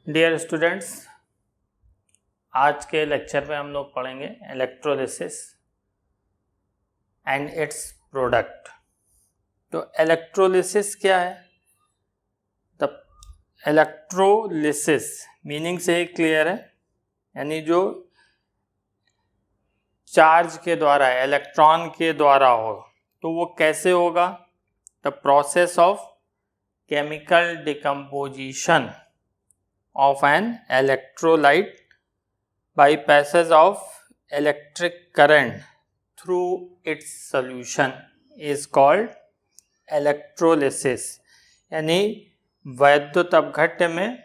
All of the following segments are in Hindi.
डियर स्टूडेंट्स, आज के लेक्चर में हम लोग पढ़ेंगे इलेक्ट्रोलिसिस एंड इट्स प्रोडक्ट। तो इलेक्ट्रोलिसिस क्या है? द इलेक्ट्रोलिसिस मीनिंग से ही क्लियर है, यानी जो चार्ज के द्वारा, इलेक्ट्रॉन के द्वारा हो, तो वो कैसे होगा? The process of chemical decomposition of an electrolyte by passage of electric current through its solution is called electrolysis। यानी वैद्युत अपघट्य में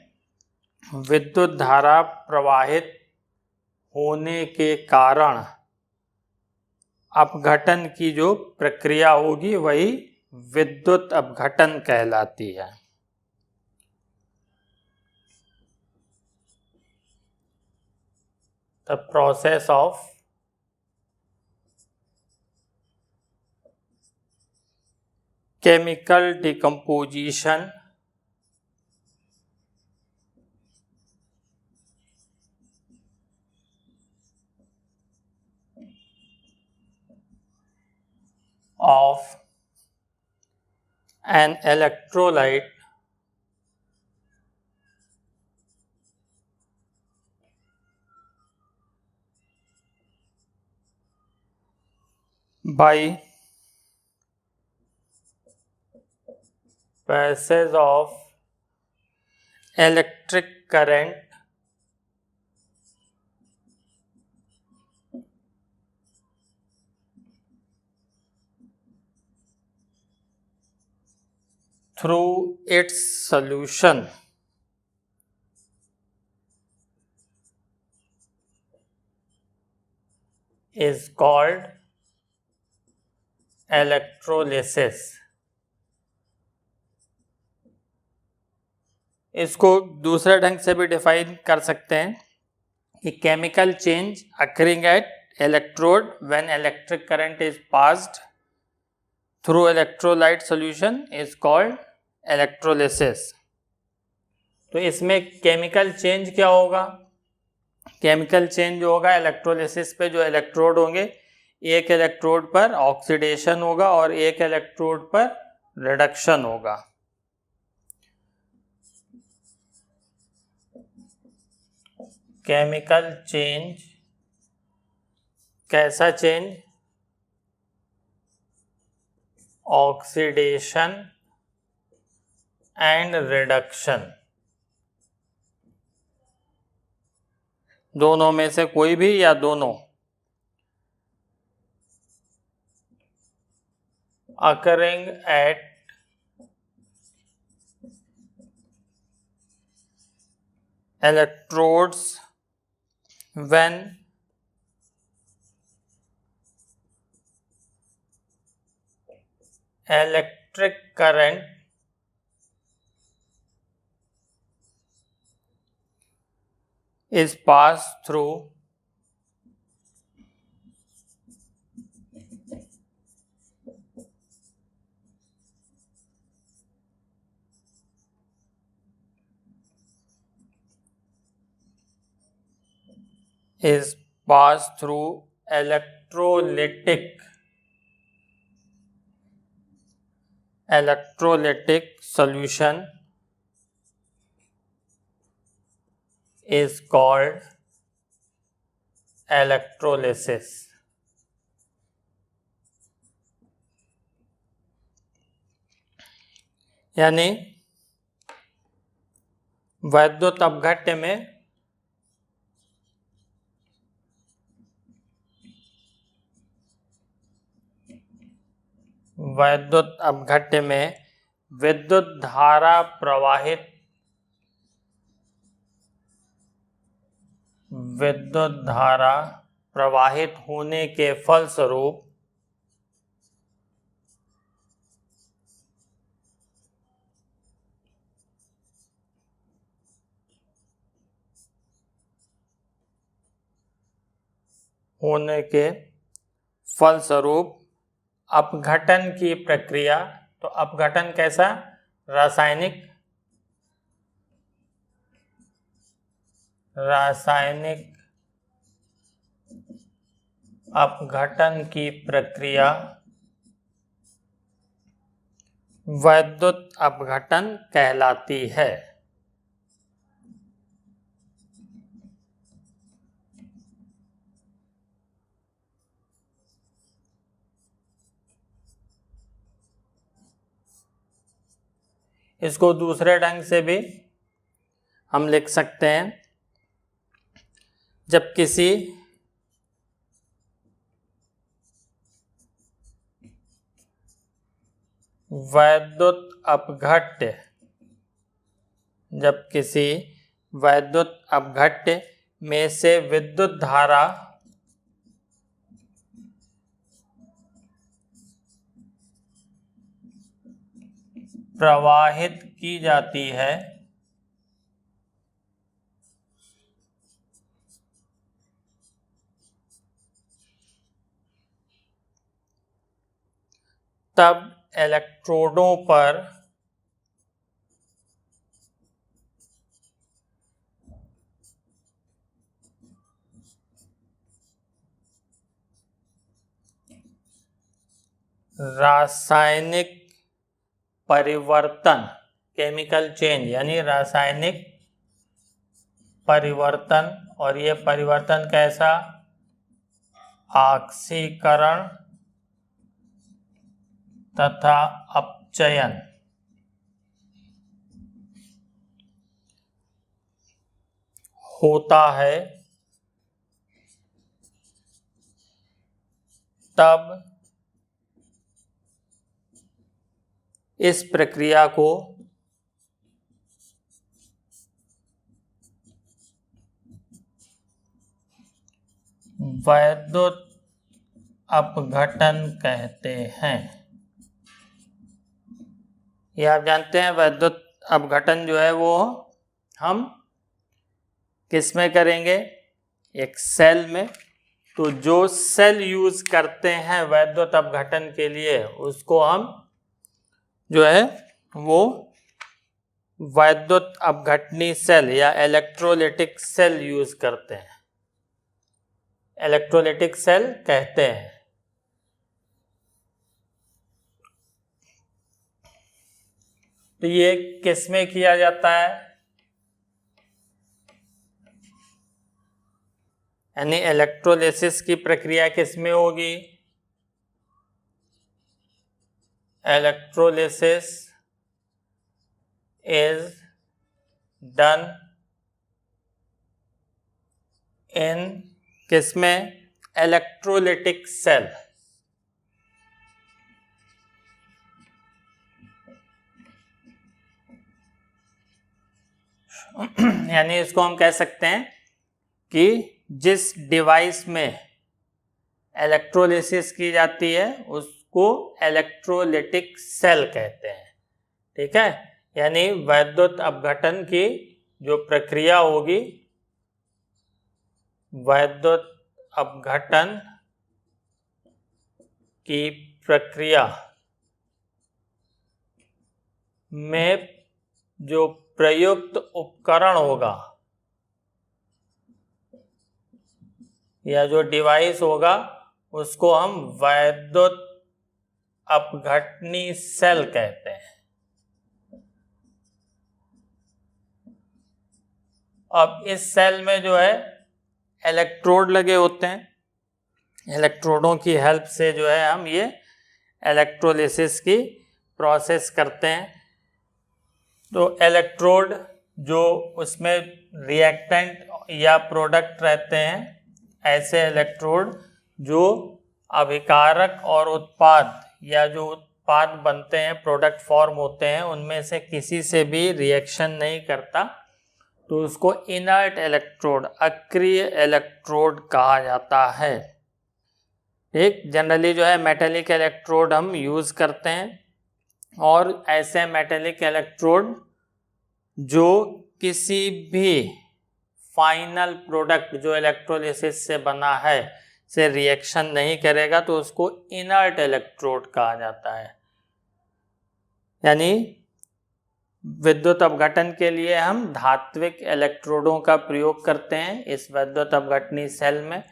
विद्युत धारा प्रवाहित होने के कारण अपघटन की जो प्रक्रिया होगी वही विद्युत अपघटन कहलाती है। The process of chemical decomposition of an electrolyte by passage of electric current through its solution is called electrolysis। इसको दूसरे ढंग से भी डिफाइन कर सकते हैं कि chemical change occurring at electrode when electric current is passed through electrolyte solution is called electrolysis. तो इसमें केमिकल चेंज क्या होगा? केमिकल चेंज जो होगा इलेक्ट्रोलिसिस पे, जो इलेक्ट्रोड होंगे, एक इलेक्ट्रोड पर ऑक्सीडेशन होगा और एक इलेक्ट्रोड पर रिडक्शन होगा। केमिकल चेंज कैसा चेंज? ऑक्सीडेशन एंड रिडक्शन, दोनों में से कोई भी या दोनों। occurring at electrodes when electric current is passed through electrolytic solution is called electrolysis। यानी वैद्युत अपघट्य में विद्युत धारा प्रवाहित होने के फलस्वरूप अपघटन की प्रक्रिया। तो अपघटन कैसा? रासायनिक रासायनिक अपघटन की प्रक्रिया वैद्युत अपघटन कहलाती है। इसको दूसरे ढंग से भी हम लिख सकते हैं, जब किसी वैद्युत अपघट्य में से विद्युत धारा प्रवाहित की जाती है, तब इलेक्ट्रोडों पर रासायनिक परिवर्तन, केमिकल चेंज यानी रासायनिक परिवर्तन, और ये परिवर्तन कैसा, ऑक्सीकरण तथा अपचयन होता है, तब इस प्रक्रिया को वैद्युत अपघटन कहते हैं। ये आप जानते हैं, वैद्युत अपघटन जो है वो हम किस में करेंगे, एक सेल में। तो जो सेल यूज करते हैं वैद्युत अपघटन के लिए, उसको हम जो है वो वैद्युत अपघटनी सेल या इलेक्ट्रोलिटिक सेल यूज करते हैं, इलेक्ट्रोलिटिक सेल कहते हैं। तो ये किस में किया जाता है, यानी इलेक्ट्रोलिसिस की प्रक्रिया किस में होगी, इलेक्ट्रोलिसिस इज डन इन किस में, इलेक्ट्रोलिटिक सेल। यानी इसको हम कह सकते हैं कि जिस डिवाइस में इलेक्ट्रोलिसिस की जाती है उसको इलेक्ट्रोलिटिक सेल कहते हैं। ठीक है, यानी वैद्युत अपघटन की जो प्रक्रिया होगी, वैद्युत अपघटन की प्रक्रिया में जो प्रयुक्त उपकरण होगा या जो डिवाइस होगा उसको हम वैद्युत अपघटनी सेल कहते हैं। अब इस सेल में जो है इलेक्ट्रोड लगे होते हैं, इलेक्ट्रोडों की हेल्प से जो है हम ये इलेक्ट्रोलिसिस की प्रोसेस करते हैं। तो इलेक्ट्रोड जो उसमें रिएक्टेंट या प्रोडक्ट रहते हैं, ऐसे इलेक्ट्रोड जो अभिकारक और उत्पाद या जो उत्पाद बनते हैं, प्रोडक्ट फॉर्म होते हैं, उनमें से किसी से भी रिएक्शन नहीं करता, तो उसको इनर्ट इलेक्ट्रोड, अक्रिय इलेक्ट्रोड कहा जाता है। एक जनरली जो है मेटेलिक इलेक्ट्रोड हम यूज़ करते हैं, और ऐसे मेटेलिक इलेक्ट्रोड जो किसी भी फाइनल प्रोडक्ट जो इलेक्ट्रोलिसिस से बना है से रिएक्शन नहीं करेगा, तो उसको इनर्ट इलेक्ट्रोड कहा जाता है। यानी विद्युत अपघटन के लिए हम धात्विक इलेक्ट्रोडों का प्रयोग करते हैं इस विद्युत अपघटनी सेल में,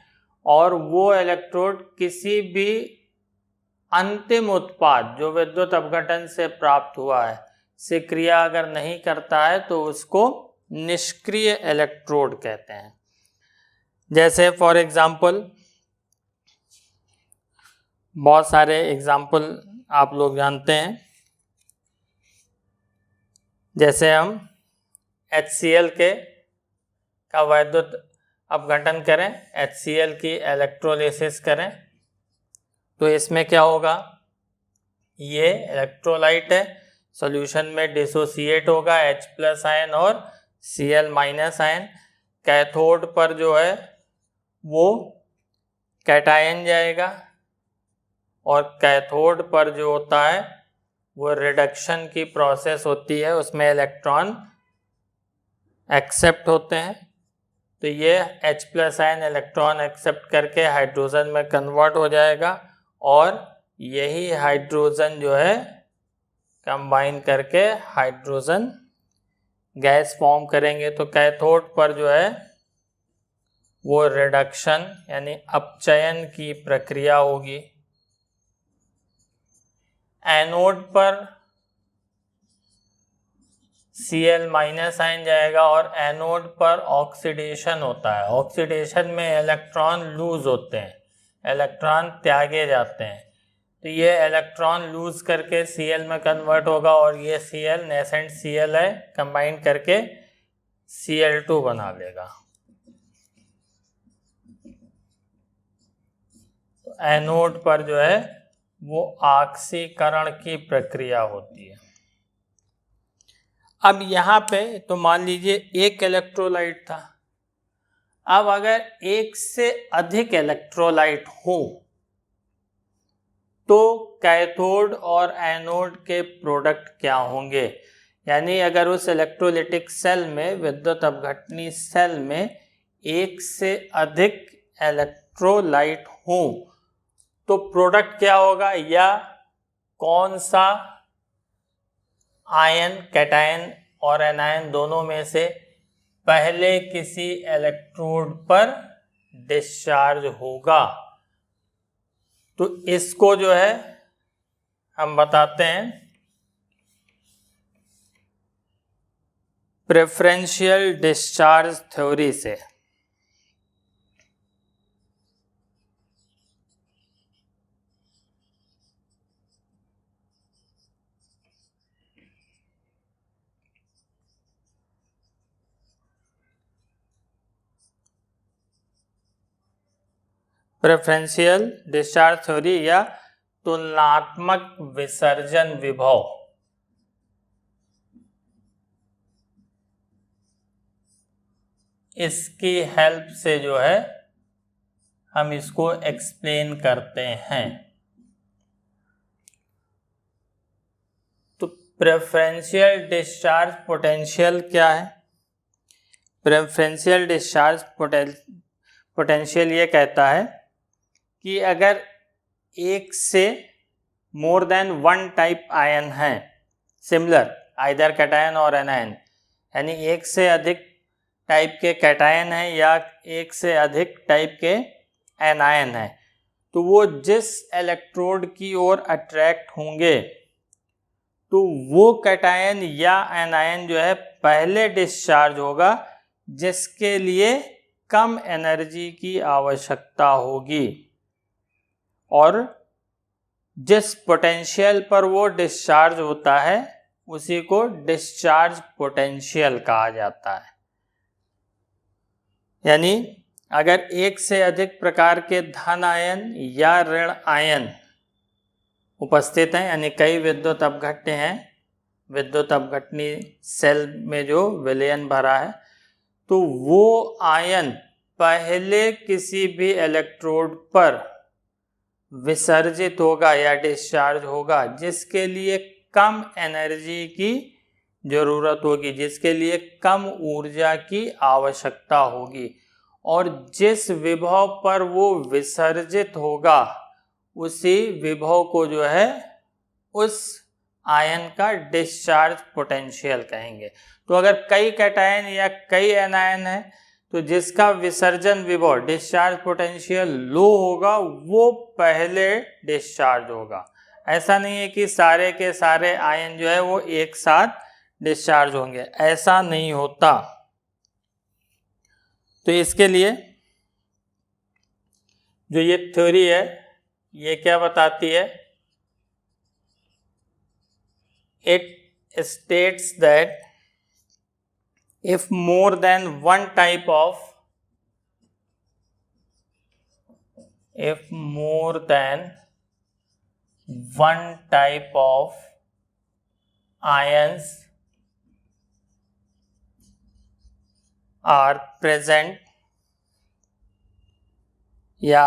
और वो इलेक्ट्रोड किसी भी अंतिम उत्पाद जो विद्युत अपघटन से प्राप्त हुआ है से क्रिया अगर नहीं करता है तो उसको निष्क्रिय इलेक्ट्रोड कहते हैं। जैसे फॉर एग्जाम्पल, बहुत सारे एग्जाम्पल आप लोग जानते हैं, जैसे हम HCl का विद्युत अपघटन करें, HCl की इलेक्ट्रोलिसिस करें, तो इसमें क्या होगा, ये इलेक्ट्रोलाइट है, सॉल्यूशन में डिसोसिएट होगा H+ आयन और Cl- आयन, कैथोड पर जो है वो कैटायन जाएगा, और कैथोड पर जो होता है वो रिडक्शन की प्रोसेस होती है, उसमें इलेक्ट्रॉन एक्सेप्ट होते हैं, तो ये H+ आयन इलेक्ट्रॉन एक्सेप्ट करके हाइड्रोजन में कन्वर्ट हो जाएगा, और यही हाइड्रोजन जो है कंबाइन करके हाइड्रोजन गैस फॉर्म करेंगे। तो कैथोड पर जो है वो रिडक्शन यानी अपचयन की प्रक्रिया होगी। एनोड पर Cl- आयन जाएगा, और एनोड पर ऑक्सीडेशन होता है, ऑक्सीडेशन में इलेक्ट्रॉन लूज होते हैं, इलेक्ट्रॉन त्यागे जाते हैं, तो ये इलेक्ट्रॉन लूज करके Cl में कन्वर्ट होगा, और ये Cl नेसेंट Cl है, कंबाइन करके Cl2 बना लेगा। तो एनोड पर जो है वो ऑक्सीकरण की प्रक्रिया होती है। अब यहाँ पे तो मान लीजिए एक इलेक्ट्रोलाइट था, अब अगर एक से अधिक इलेक्ट्रोलाइट हो तो कैथोड और एनोड के प्रोडक्ट क्या होंगे, यानी अगर उस इलेक्ट्रोलिटिक सेल में, विद्युत अपघटनी सेल में एक से अधिक इलेक्ट्रोलाइट हो तो प्रोडक्ट क्या होगा, या कौन सा आयन, कैटायन और एनायन दोनों में से पहले किसी इलेक्ट्रोड पर डिस्चार्ज होगा। तो इसको जो है हम बताते हैं प्रेफरेंशियल डिस्चार्ज थ्योरी से। प्रेफरेंशियल डिस्चार्ज थ्योरी या तुलनात्मक विसर्जन विभव, इसकी हेल्प से जो है हम इसको एक्सप्लेन करते हैं। तो प्रेफरेंशियल डिस्चार्ज पोटेंशियल क्या है? प्रेफरेंशियल डिस्चार्ज पोटेंशियल ये कहता है कि अगर एक से more than one type ion है, सिमिलर आइदर कैटायन और एनायन, यानी एक से अधिक टाइप के कैटायन है या एक से अधिक टाइप के एनायन है, तो वो जिस इलेक्ट्रोड की ओर अट्रैक्ट होंगे तो वो कैटायन या एनायन जो है पहले डिस्चार्ज होगा, जिसके लिए कम एनर्जी की आवश्यकता होगी, और जिस पोटेंशियल पर वो डिस्चार्ज होता है उसी को डिस्चार्ज पोटेंशियल कहा जाता है। यानी अगर एक से अधिक प्रकार के धन आयन या ऋण आयन उपस्थित हैं, यानी कई विद्युत अपघट्य हैं, विद्युत अपघटनी सेल में जो विलयन भरा है, तो वो आयन पहले किसी भी इलेक्ट्रोड पर विसर्जित होगा या डिस्चार्ज होगा, जिसके लिए कम एनर्जी की जरूरत होगी, जिसके लिए कम ऊर्जा की आवश्यकता होगी, और जिस विभव पर वो विसर्जित होगा उसी विभव को जो है उस आयन का डिस्चार्ज पोटेंशियल कहेंगे। तो अगर कई कैटायन या कई एनायन है तो जिसका विसर्जन विभव डिस्चार्ज पोटेंशियल लो होगा वो पहले डिस्चार्ज होगा। ऐसा नहीं है कि सारे के सारे आयन जो है वो एक साथ डिस्चार्ज होंगे, ऐसा नहीं होता। तो इसके लिए जो ये थ्योरी है ये क्या बताती है, it states that if more than one type of ions are present या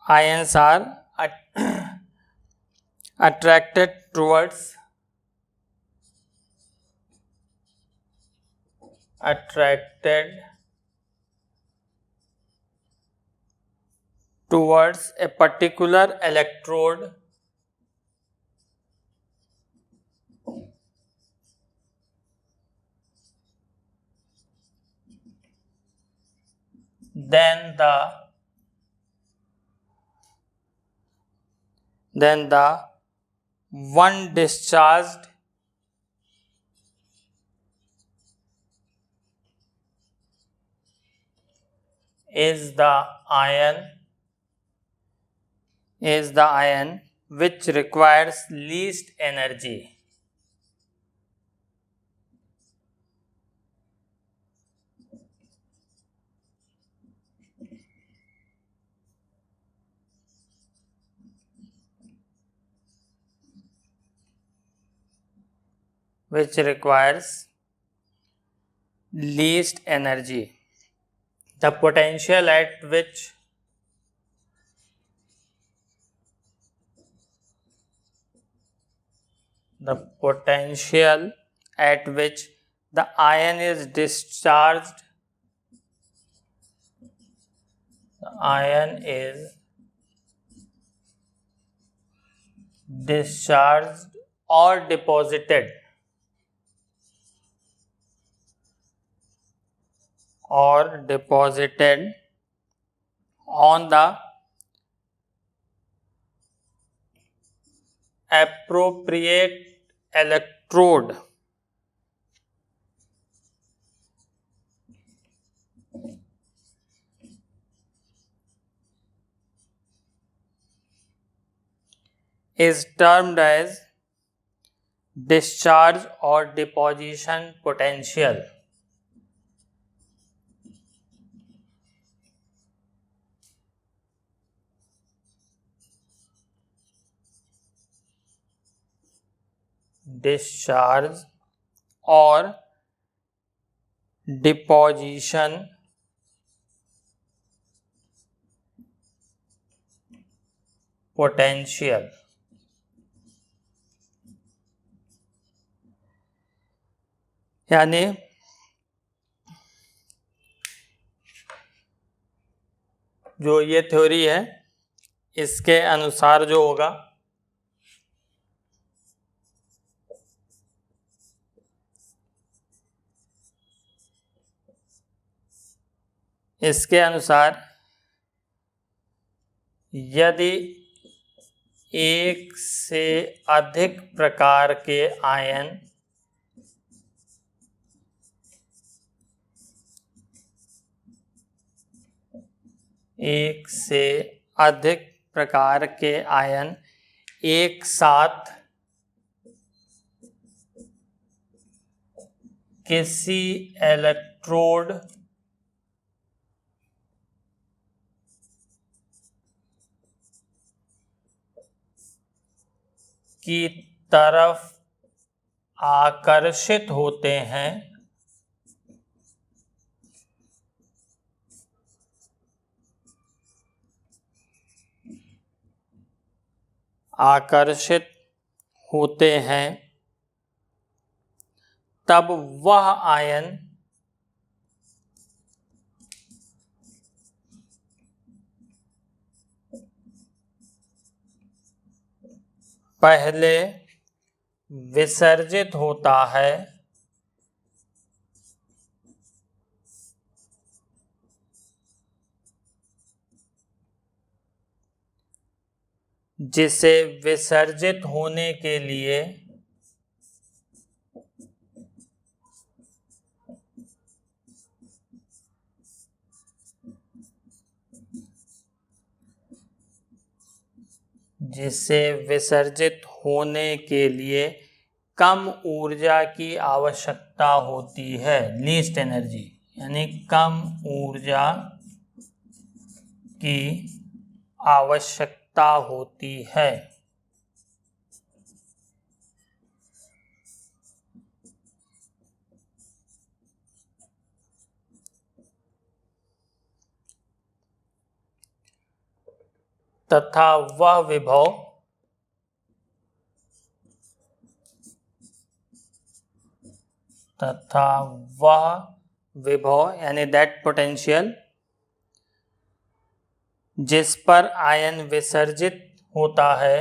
ions are attracted towards a particular electrode, then the one discharged is the ion which requires least energy. Which requires least energy. The potential at which the ion is discharged or deposited on the appropriate electrode is termed as discharge or deposition potential. Discharge or deposition potential. यानी जो ये थ्योरी है इसके अनुसार जो होगा, इसके अनुसार यदि एक से अधिक प्रकार के आयन एक साथ किसी इलेक्ट्रोड की तरफ आकर्षित होते हैं तब वह आयन पहले विसर्जित होता है जिसे विसर्जित होने के लिए कम ऊर्जा की आवश्यकता होती है, लीस्ट एनर्जी, यानी कम ऊर्जा की आवश्यकता होती है। तथा वह विभव यानी दैट पोटेंशियल जिस पर आयन विसर्जित होता है,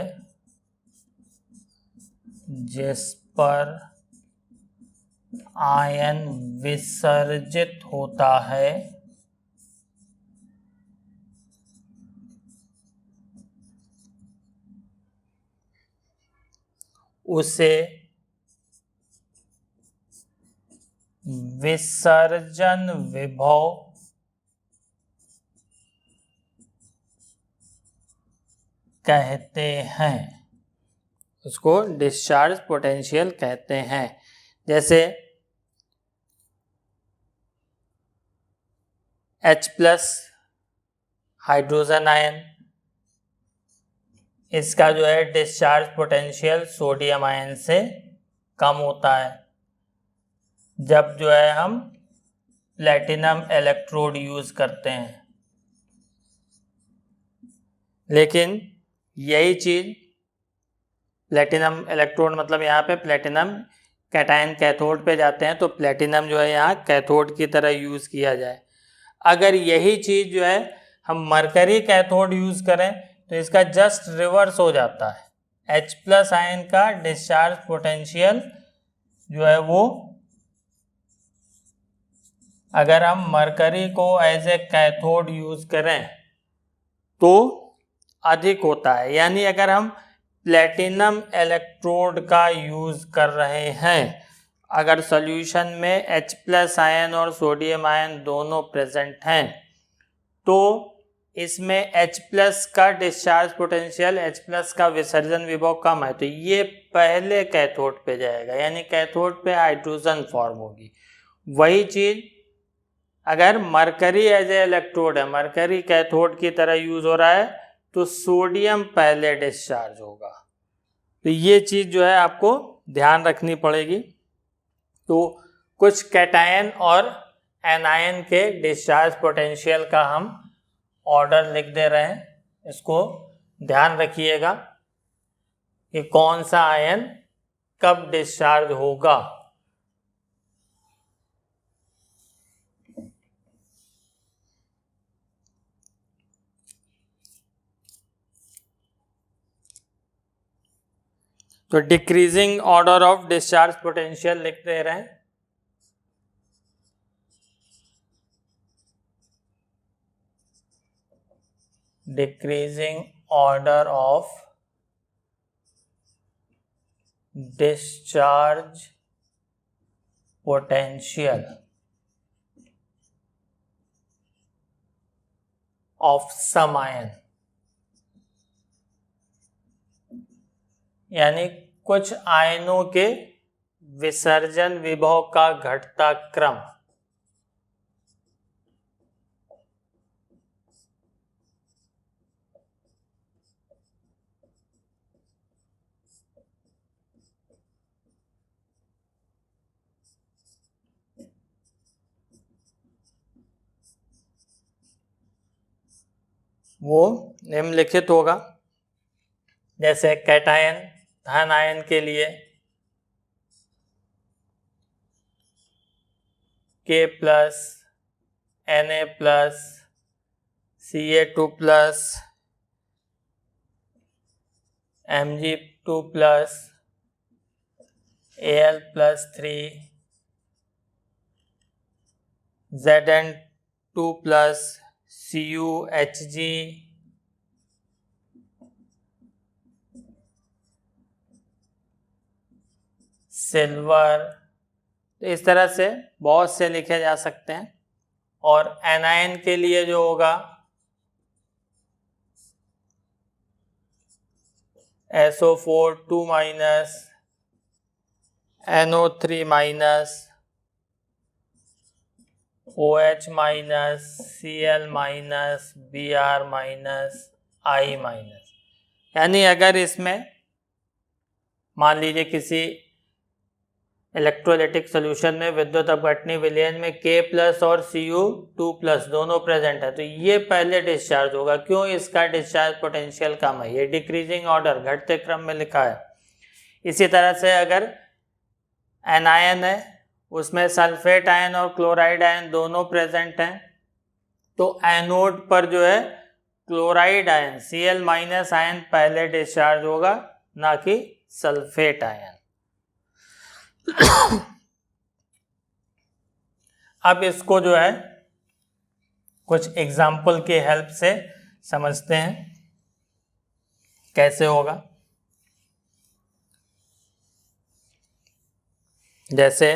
जिस पर आयन विसर्जित होता है, उसे विसर्जन विभव कहते हैं, उसको डिस्चार्ज पोटेंशियल कहते हैं। जैसे H+ हाइड्रोजन आयन, इसका जो है डिस्चार्ज पोटेंशियल सोडियम आयन से कम होता है जब जो है हम प्लेटिनम इलेक्ट्रोड यूज करते हैं। लेकिन यही चीज प्लेटिनम इलेक्ट्रोड मतलब यहाँ पे प्लेटिनम कैटायन कैथोड पे जाते हैं, तो प्लेटिनम जो है यहाँ कैथोड की तरह यूज किया जाए। अगर यही चीज जो है हम मरकरी कैथोड यूज करें तो इसका जस्ट रिवर्स हो जाता है। H+ आयन का डिस्चार्ज पोटेंशियल जो है वो अगर हम मरकरी को एज ए कैथोड यूज करें तो अधिक होता है। यानी अगर हम प्लेटिनम इलेक्ट्रोड का यूज कर रहे हैं, अगर सॉल्यूशन में H+ आयन और सोडियम आयन दोनों प्रेजेंट हैं, तो इसमें H+ का डिस्चार्ज पोटेंशियल, H+ का विसर्जन विभव कम है, तो ये पहले कैथोड पे जाएगा, यानी कैथोड पे हाइड्रोजन फॉर्म होगी। वही चीज अगर मरकरी एज ए इलेक्ट्रोड है, मरकरी कैथोड की तरह यूज हो रहा है, तो सोडियम पहले डिस्चार्ज होगा। तो ये चीज जो है आपको ध्यान रखनी पड़ेगी। तो कुछ कैटायन और एनायन के डिस्चार्ज पोटेंशियल का हम ऑर्डर लिख दे रहे हैं, इसको ध्यान रखिएगा कि कौन सा आयन कब डिस्चार्ज होगा। तो decreasing order of discharge potential लिख दे रहे हैं। Decreasing order of discharge potential of some ion, यानी कुछ आयनों के विसर्जन विभव का घटता क्रम। वो निम्नलिखित होगा। जैसे कैटायन धन आयन के लिए K+, Na+, Ca2+, Mg2+, Al+3 Zn2 plus CuHg silver. तो इस तरह से बहुत से लिखे जा सकते हैं। और एनायन के लिए जो होगा SO4 2 minus NO3 minus OH minus Cl minus Br minus I minus. यानी अगर इसमें मान लीजिए किसी इलेक्ट्रोलाइटिक सॉल्यूशन में विद्युत अपघटनी विलयन में K+ और Cu2+ दोनों प्रेजेंट है, तो ये पहले डिस्चार्ज होगा। क्यों? इसका डिस्चार्ज पोटेंशियल कम है, ये डिक्रीजिंग ऑर्डर घटते क्रम में लिखा है। इसी तरह से अगर एनायन है, उसमें सल्फेट आयन और क्लोराइड आयन दोनों प्रेजेंट हैं, तो एनोड पर जो है क्लोराइड आयन Cl- आयन पहले डिस्चार्ज होगा, ना कि सल्फेट आयन। अब इसको जो है कुछ एग्जाम्पल के हेल्प से समझते हैं कैसे होगा। जैसे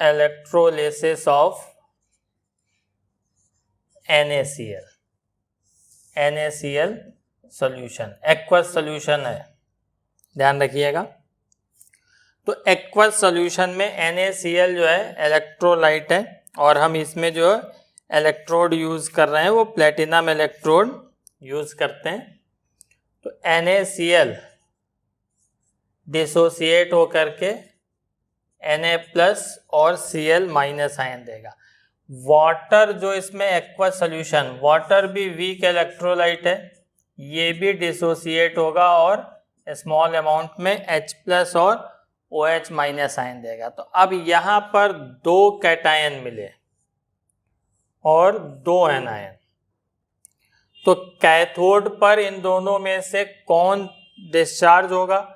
electrolysis of NaCl solution, aqueous solution है, ध्यान रखिएगा। तो एक्वस सॉल्यूशन में NaCl जो है इलेक्ट्रोलाइट है, और हम इसमें जो इलेक्ट्रोड यूज कर रहे हैं वो प्लेटिनम इलेक्ट्रोड यूज करते हैं। तो NaCl डिसोसिएट होकर के Na+ और Cl- आयन देगा। वाटर जो इसमें एक्वस सॉल्यूशन, वाटर भी वीक इलेक्ट्रोलाइट है, ये भी डिसोसिएट होगा और स्मॉल अमाउंट में H+ और OH- आयन देगा। तो अब यहाँ पर 2 कैटायन मिले और 2 एनायन, तो कैथोड पर इन दोनों में से कौन डिस्चार्ज होगा?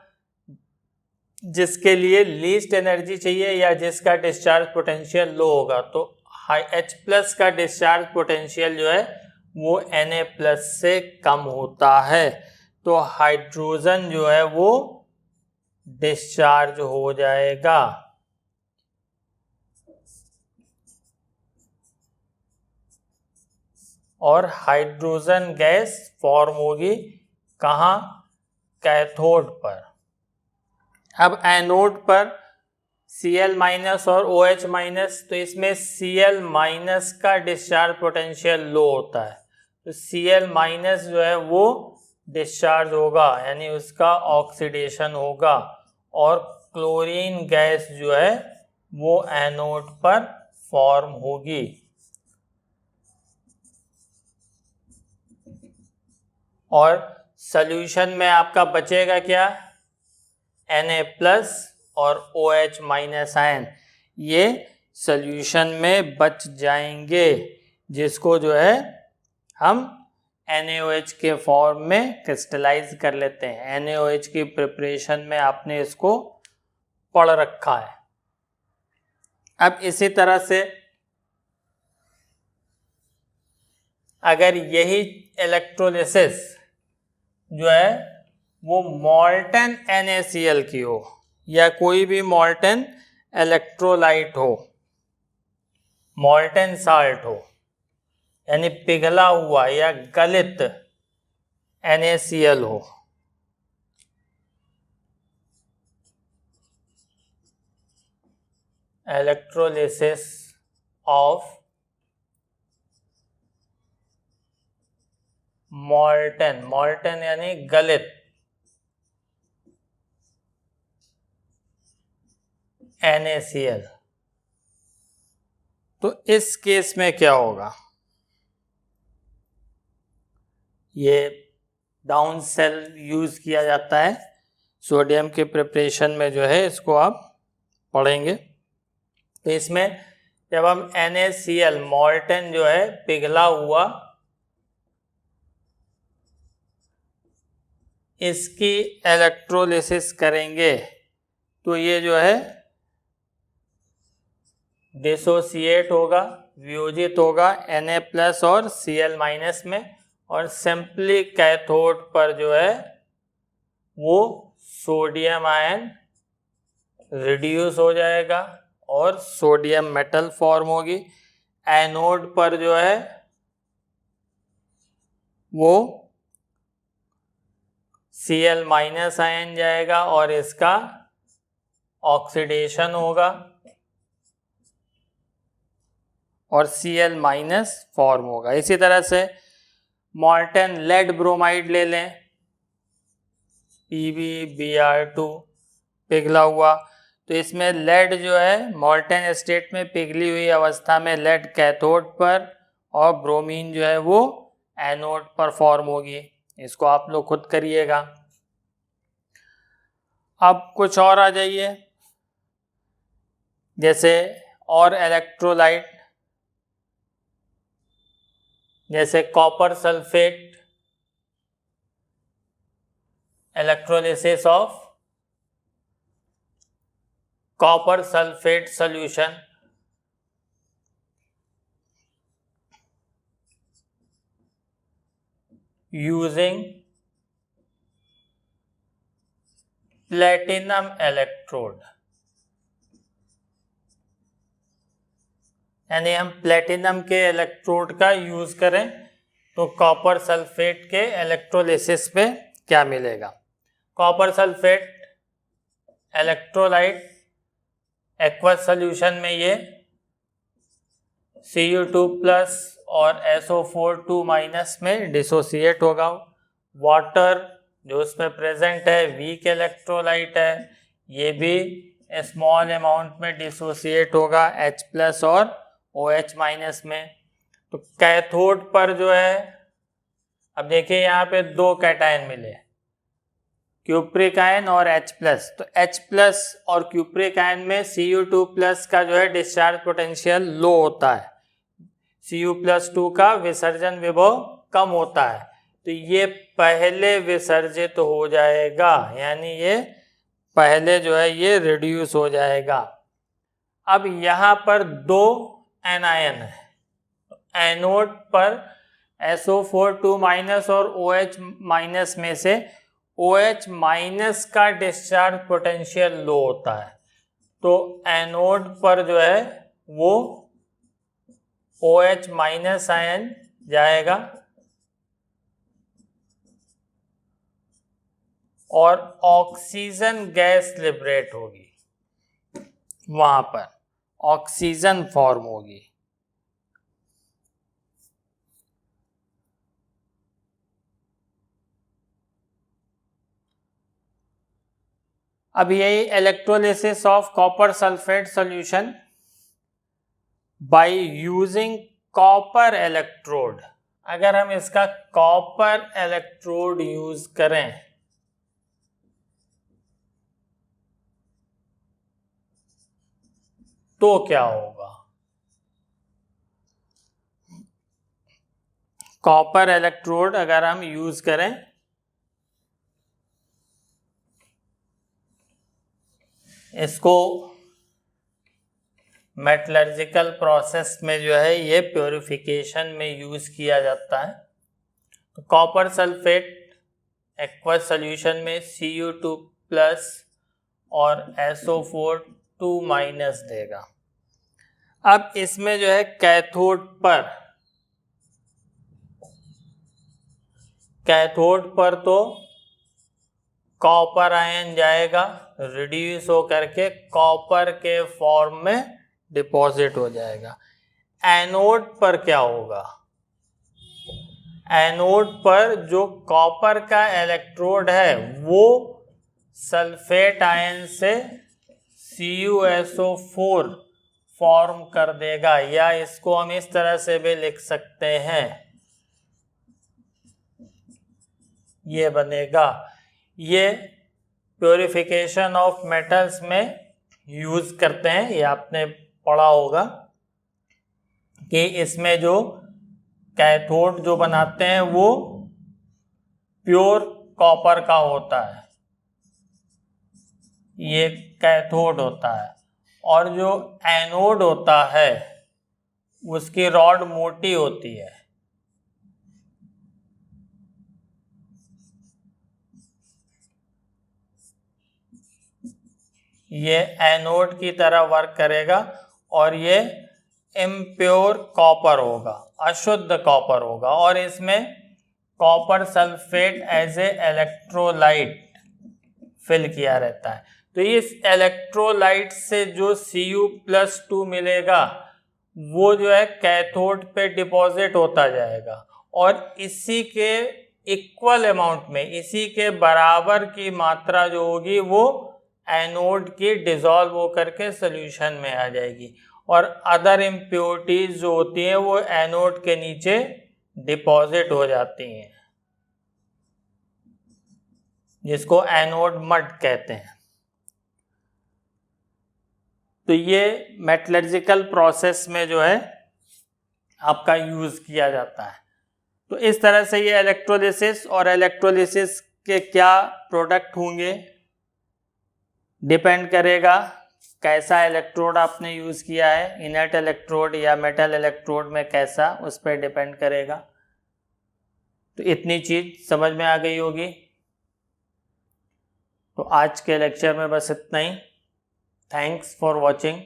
जिसके लिए लीस्ट एनर्जी चाहिए या जिसका डिस्चार्ज पोटेंशियल लो होगा। तो H+ का डिस्चार्ज पोटेंशियल जो है वो Na+ से कम होता है, तो हाइड्रोजन जो है वो डिस्चार्ज हो जाएगा। और हाइड्रोजन गैस फॉर्म होगी कहाँ? कैथोड पर। अब एनोड पर Cl- और OH-, तो इसमें Cl- का डिस्चार्ज पोटेंशियल लो होता है, तो Cl- जो है वो डिस्चार्ज होगा, यानी उसका ऑक्सीडेशन होगा, और क्लोरीन गैस जो है वो एनोड पर फॉर्म होगी। और सॉल्यूशन में आपका बचेगा क्या? Na+ और OH- आयन, ये सॉल्यूशन में बच जाएंगे, जिसको जो है हम NaOH के फॉर्म में क्रिस्टलाइज कर लेते हैं। NaOH की प्रिपरेशन में आपने इसको पढ़ रखा है। अब इसी तरह से अगर यही इलेक्ट्रोलिसिस जो है वो मॉल्टन NaCl की हो, या कोई भी मॉल्टन इलेक्ट्रोलाइट हो, मॉल्टन साल्ट हो, यानी पिघला हुआ या गलित NaCl हो, इलेक्ट्रोलिसिस ऑफ मॉल्टन, मॉल्टन यानी गलित NaCl, तो इस केस में क्या होगा? ये डाउन सेल यूज किया जाता है सोडियम के प्रिपरेशन में, जो है इसको आप पढ़ेंगे। तो इसमें जब हम NaCl मॉल्टन जो है पिघला हुआ इसकी इलेक्ट्रोलिसिस करेंगे तो ये जो है डिसोसिएट होगा, वियोजित होगा Na+ और Cl- में, और सिंपली कैथोड पर जो है वो सोडियम आयन रिड्यूस हो जाएगा और सोडियम मेटल फॉर्म होगी। एनोड पर जो है वो Cl- आयन जाएगा और इसका ऑक्सीडेशन होगा और Cl- फॉर्म होगा। इसी तरह से मॉल्टन लेड ब्रोमाइड ले लें, PbBr2 पिघला हुआ, तो इसमें लेड जो है मॉल्टन स्टेट में पिघली हुई अवस्था में लेड कैथोड पर और ब्रोमीन जो है वो एनोड पर फॉर्म होगी। इसको आप लोग खुद करिएगा। अब कुछ और आ जाइए, जैसे और इलेक्ट्रोलाइट, जैसे copper sulphate, electrolysis of copper sulphate solution. Using platinum electrode, यानी हम प्लेटिनम के इलेक्ट्रोड का यूज करें तो कॉपर सल्फेट के इलेक्ट्रोलिसिस पे क्या मिलेगा। Copper sulphate electrolyte aqueous solution में ये Cu2+ और SO4 में डिसोसिएट होगा। वाटर जो उसमें प्रेजेंट है वीक इलेक्ट्रोलाइट है, ये भी स्मॉल अमाउंट में डिसोसिएट होगा H+ और OH- में। तो कैथोड पर जो है, अब देखिए यहाँ पे दो कैटायन मिले, क्यूप्रिक आयन और H+। तो H+ और क्यूप्रिक आयन में Cu2+ का जो है डिस्चार्ज पोटेंशियल लो होता है, Cu+2 का विसर्जन विभव कम होता है, तो ये पहले विसर्जित हो जाएगा, यानी ये पहले जो है ये रिड्यूस हो जाएगा। अब यहाँ पर दो एनायन है, एनोड पर SO4 और OH- में से OH- का डिस्चार्ज पोटेंशियल लो होता है, तो एनोड पर जो है वो OH- आयन जाएगा और ऑक्सीजन गैस लिबरेट होगी, वहां पर ऑक्सीजन फॉर्म होगी। अब यही electrolysis of copper sulphate solution by using copper electrode, अगर हम इसका कॉपर इलेक्ट्रोड यूज करें तो क्या होगा। कॉपर इलेक्ट्रोड अगर हम यूज करें, इसको मेटलर्जिकल प्रोसेस में जो है ये प्योरिफिकेशन में यूज किया जाता है। तो कॉपर सल्फेट एक्वस सॉल्यूशन में Cu2+ और SO4 देगा। अब इसमें जो है कैथोड पर तो कॉपर आयन जाएगा, रिड्यूस होकर के कॉपर के फॉर्म में डिपॉजिट हो जाएगा। एनोड पर क्या होगा, एनोड पर जो कॉपर का इलेक्ट्रोड है वो सल्फेट आयन से CuSO4 फॉर्म कर देगा, या इसको हम इस तरह से भी लिख सकते हैं, ये बनेगा। ये प्योरिफिकेशन ऑफ मेटल्स में यूज करते हैं, ये आपने पढ़ा होगा कि इसमें जो कैथोड जो बनाते हैं वो प्योर कॉपर का होता है, ये कैथोड होता है, और जो एनोड होता है उसकी रॉड मोटी होती है। ये एनोड की तरह वर्क करेगा और ये इम्प्योर कॉपर होगा, अशुद्ध कॉपर होगा, और इसमें copper sulphate as a electrolyte fill किया रहता है। तो इस इलेक्ट्रोलाइट से जो Cu+2 मिलेगा वो जो है कैथोड पे डिपॉजिट होता जाएगा, और इसी के इक्वल अमाउंट में, इसी के बराबर की मात्रा जो होगी वो एनोड की डिसॉल्व होकर के सोल्यूशन में आ जाएगी, और अदर इम्प्योरिटीज जो होती हैं वो एनोड के नीचे डिपॉजिट हो जाती हैं, जिसको एनोड मड कहते हैं। तो ये मेटलर्जिकल प्रोसेस में जो है आपका यूज किया जाता है। तो इस तरह से ये इलेक्ट्रोलिसिस, और इलेक्ट्रोलिसिस के क्या प्रोडक्ट होंगे डिपेंड करेगा कैसा इलेक्ट्रोड आपने यूज किया है, इनर्ट इलेक्ट्रोड या मेटल इलेक्ट्रोड में कैसा, उस पर डिपेंड करेगा। तो इतनी चीज समझ में आ गई होगी। तो आज के लेक्चर में बस इतना ही। Thanks for watching.